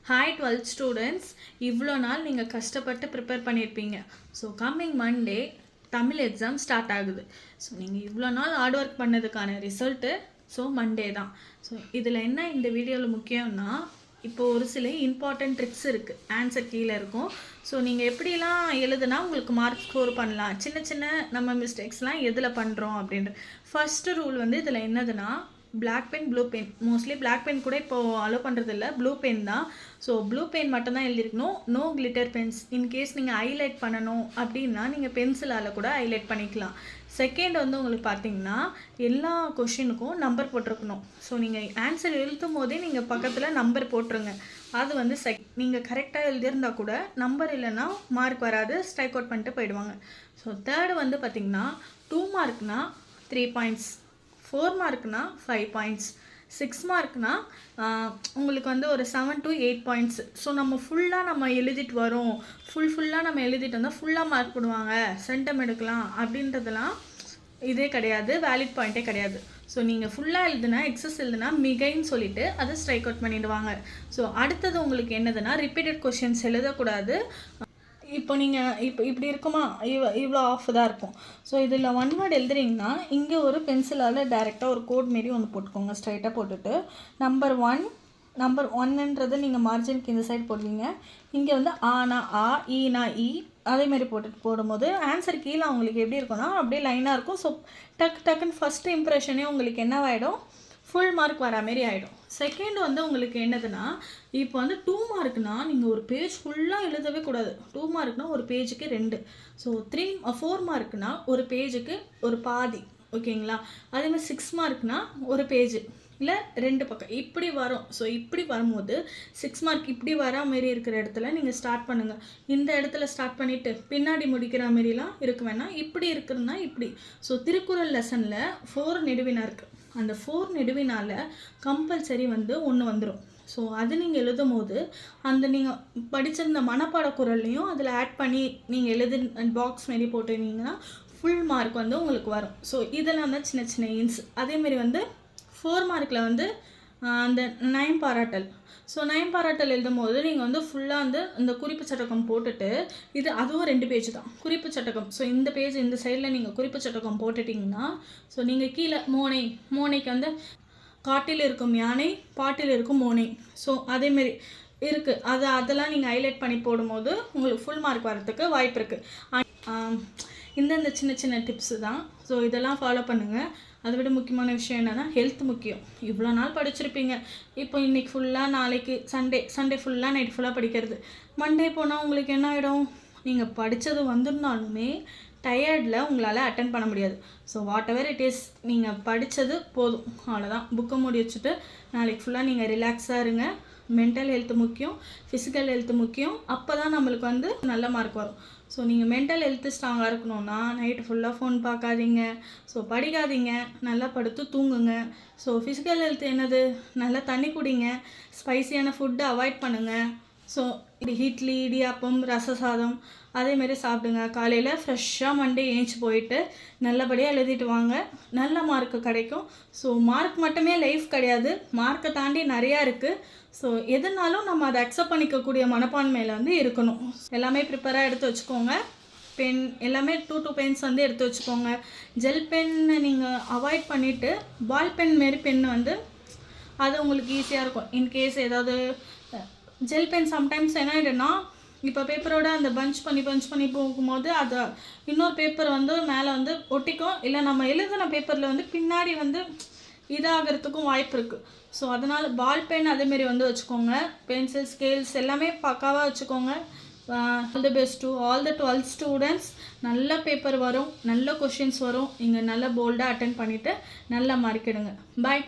Hi 12th students, இவ்வளோ நாள் நீங்கள் கஷ்டப்பட்டு ப்ரிப்பேர் பண்ணியிருப்பீங்க. So coming Monday Tamil exam start ஆகுது. ஸோ நீங்கள் இவ்வளோ நாள் ஹார்ட் ஒர்க் பண்ணதுக்கான ரிசல்ட்டு மண்டே தான். ஸோ இதில் என்ன இந்த வீடியோவில் முக்கியம்னா, இப்போ ஒரு சில இம்பார்ட்டன்ட் ட்ரிக்ஸ் இருக்குது. ஆன்சர் கீழே இருக்கும். ஸோ நீங்கள் எப்படிலாம் எழுதுனா உங்களுக்கு மார்க் ஸ்கோர் பண்ணலாம், சின்ன சின்ன நம்ம மிஸ்டேக்ஸ்லாம் எதில் பண்ணுறோம் அப்படின்ற ஃபஸ்ட்டு ரூல் இதில் என்னதுன்னா, black pen blue pen. Mostly black pen கூட இப்போது அலோவ் பண்ணுறது இல்லை, ப்ளூ பென் தான். ஸோ ப்ளூ பென் மட்டும்தான் எழுதிருக்கணும். No glitter pens. இன்கேஸ் நீங்கள் ஹைலைட் பண்ணணும் அப்படின்னா நீங்கள் பென்சிலால் கூட ஹைலைட் பண்ணிக்கலாம். செகண்ட் உங்களுக்கு பார்த்தீங்கன்னா, எல்லா கொஷினுக்கும் நம்பர் போட்டிருக்கணும். ஸோ நீங்கள் ஆன்சர் எழுதும் போதே நீங்கள் பக்கத்தில் நம்பர் போட்டுருங்க. அது நீங்கள் கரெக்டாக எழுதியிருந்தால் கூட நம்பர் இல்லைன்னா மார்க் வராது, ஸ்ட்ரைக் அவுட் பண்ணிட்டு போயிடுவாங்க. ஸோ தேர்டு பார்த்தீங்கன்னா, 2 மார்க்னா 3 பாயிண்ட்ஸ், 4 மார்க்னா 5 பாயிண்ட்ஸ், 6 மார்க்னா உங்களுக்கு ஒரு 7 to 8 பாயிண்ட்ஸ். ஸோ நம்ம ஃபுல்லாக எழுதிட்டு வரோம், ஃபுல்லாக நம்ம எழுதிட்டு வந்தால் ஃபுல்லாக மார்க் போடுவாங்க, சென்டம் எடுக்கலாம் அப்படின்றதெல்லாம் இதே கிடையாது, வேலிட் பாயிண்ட்டே கிடையாது. ஸோ நீங்கள் ஃபுல்லாக எழுதுனா, எக்ஸஸ் எழுதுனா மிகைன்னு சொல்லிவிட்டு அதை ஸ்ட்ரைக் அவுட் பண்ணிடுவாங்க. ஸோ அடுத்தது உங்களுக்கு என்னதுன்னா, ரிப்பீட்டட் கொஷின்ஸ் எழுதக்கூடாது. இப்போ நீங்கள் இப்படி இருக்குமா, இவ்வளோ ஆஃப் தான் இருக்கும். ஸோ இதில் 1 வேர்டு எழுதுறீங்கன்னா இங்கே ஒரு பென்சிலால் டைரெக்டாக ஒரு கோட் மாரி ஒன்று போட்டுக்கோங்க. ஸ்ட்ரைட்டாக போட்டுட்டு நம்பர் 1ன்றது நீங்கள் மார்ஜினுக்கு இந்த சைடு போடுவீங்க. இங்கே ஆனா ஆ, ஈனா ஈ, அதேமாரி போடும்போது ஆன்சர் கீழே உங்களுக்கு எப்படி இருக்கும்னா அப்படியே லைனாக இருக்கும். ஸோ டக்குன்னு ஃபஸ்ட்டு இம்ப்ரெஷனே உங்களுக்கு என்னவாயிடும், ஃபுல் மார்க் வர மாரி ஆகிடும். செகண்ட் உங்களுக்கு என்னதுன்னா, இப்போ 2 மார்க்னா நீங்கள் ஒரு பேஜ் ஃபுல்லாக எழுதவே கூடாது. 2 மார்க்னா ஒரு பேஜுக்கு 2. ஸோ 4 மார்க்னா ஒரு பேஜுக்கு ஒரு பாதி, ஓகேங்களா? அதேமாதிரி 6 மார்க்னா ஒரு பேஜு இல்லை 2 பக்கம் இப்படி வரும். ஸோ இப்படி வரும்போது 6 மார்க் இப்படி வரா மாரி இருக்கிற இடத்துல நீங்கள் ஸ்டார்ட் பண்ணுங்கள். இந்த இடத்துல ஸ்டார்ட் பண்ணிவிட்டு பின்னாடி முடிக்கிற மாரிலாம் இருக்க வேணாம். இப்படி இருக்குதுன்னா இப்படி. ஸோ திருக்குறள் லெசனில் 4 நெடுவினா இருக்குது. அந்த 4 நெடுவினால் கம்பல்சரி ஒன்று வந்துடும். ஸோ அது நீங்கள் எழுதும் போது அந்த நீங்கள் படிச்சிருந்த மனப்பாட குறள்லையும் அதில் ஆட் பண்ணி நீங்கள் பாக்ஸ் மாரி போட்டுருந்தீங்கன்னா ஃபுல் மார்க் உங்களுக்கு வரும். ஸோ இதெல்லாம் தான் சின்ன சின்ன இன்ஸ். அதேமாரி 4 மார்க்கில் அந்த 9 பாராட்டல். ஸோ 9 பாராட்டல் எழுதும் போது நீங்கள் ஃபுல்லாக இந்த குறிப்பு சட்டகம் போட்டுட்டு, அதுவும் 2 பேஜ் தான் குறிப்பு சட்டகம். ஸோ இந்த பேஜ் இந்த சைடில் நீங்கள் குறிப்பு சட்டகம் போட்டுட்டிங்கன்னா, ஸோ நீங்கள் கீழே மோனைக்கு காட்டில் இருக்கும் யானை, பாட்டில் இருக்கும் மோனை. ஸோ அதேமாரி இருக்குது. அதெல்லாம் நீங்கள் ஹைலைட் பண்ணி போடும்போது உங்களுக்கு ஃபுல் மார்க் வரதுக்கு வாய்ப்பு இருக்குது. இந்த சின்ன சின்ன டிப்ஸு தான். ஸோ இதெல்லாம் ஃபாலோ பண்ணுங்கள். அதை விட முக்கியமான விஷயம் என்னென்னா, ஹெல்த் முக்கியம். இவ்வளோ நாள் படிச்சிருப்பீங்க, இப்போ இன்றைக்கி ஃபுல்லாக, நாளைக்கு சண்டே ஃபுல்லாக நைட் ஃபுல்லாக படிக்கிறது. மண்டே போனால் உங்களுக்கு என்ன ஆகிடும், நீங்கள் படித்தது வந்திருந்தாலுமே டயர்டில் உங்களால் அட்டன் பண்ண முடியாது. So what ever it is, நீங்கள் படித்தது போதும், அவ்வளோதான். புக்கை மூடி வச்சுட்டு நாளைக்கு ஃபுல்லாக நீங்கள் ரிலாக்ஸாக இருங்க. மென்டல் ஹெல்த் முக்கியம், ஃபிசிக்கல் ஹெல்த் முக்கியம். அப்போ தான் நம்மளுக்கு நல்ல மார்க் வரும். ஸோ நீங்கள் மென்டல் ஹெல்த்து ஸ்ட்ராங்காக இருக்கணும்னா நைட்டு ஃபுல்லாக ஃபோன் பார்க்காதீங்க, ஸோ படிக்காதீங்க, நல்லா படுத்து தூங்குங்க. ஸோ ஃபிசிக்கல் ஹெல்த் என்னது, நல்லா தண்ணி குடிங்க, ஸ்பைசியான ஃபுட்டை அவாய்ட் பண்ணுங்கள். ஸோ இட்லி, இடியாப்பம், ரச சாதம் அதேமாரி சாப்பிடுங்க. காலையில் ஃப்ரெஷ்ஷாக மண்டே ஏஞ்சி போயிட்டு நல்லபடியாக எழுதிட்டு வாங்க, நல்ல மார்க்கு கிடைக்கும். ஸோ மார்க் மட்டுமே லைஃப் கிடையாது, மார்க்கை தாண்டி நிறையா இருக்குது. ஸோ எதுனாலும் நம்ம அதை அக்செப்ட் பண்ணிக்கக்கூடிய மனப்பான்மையில் இருக்கணும். எல்லாமே ப்ரிப்பேராக எடுத்து வச்சுக்கோங்க. பென் எல்லாமே 2 பென்ஸ் எடுத்து வச்சுக்கோங்க. ஜெல் பென் நீங்கள் அவாய்ட் பண்ணிவிட்டு பால் பென் மாரி பென் அது உங்களுக்கு ஈஸியாக இருக்கும். இன்கேஸ் ஏதாவது ஜெல் பென் சம்டைம்ஸ் என்ன ஆகிடுன்னா, இப்போ பேப்பரோட அந்த பஞ்ச் பண்ணி போகும்போது அது இன்னொரு பேப்பர் மேலே ஒட்டிக்கும், இல்லை நம்ம எழுதின பேப்பரில் பின்னாடி இதாகிறதுக்கும் வாய்ப்பு இருக்குது. ஸோ அதனால் பால் பென் அதேமாரி வச்சுக்கோங்க. பென்சில், ஸ்கேல்ஸ் எல்லாமே பக்காவாக வச்சுக்கோங்க. All the best to all the 12th students. நல்ல பேப்பர் வரும், நல்ல கொஷின்ஸ் வரும். நீங்கள் நல்ல போல்டாக அட்டென்ட் பண்ணிவிட்டு நல்ல மார்க் எடுங்க. பாய்.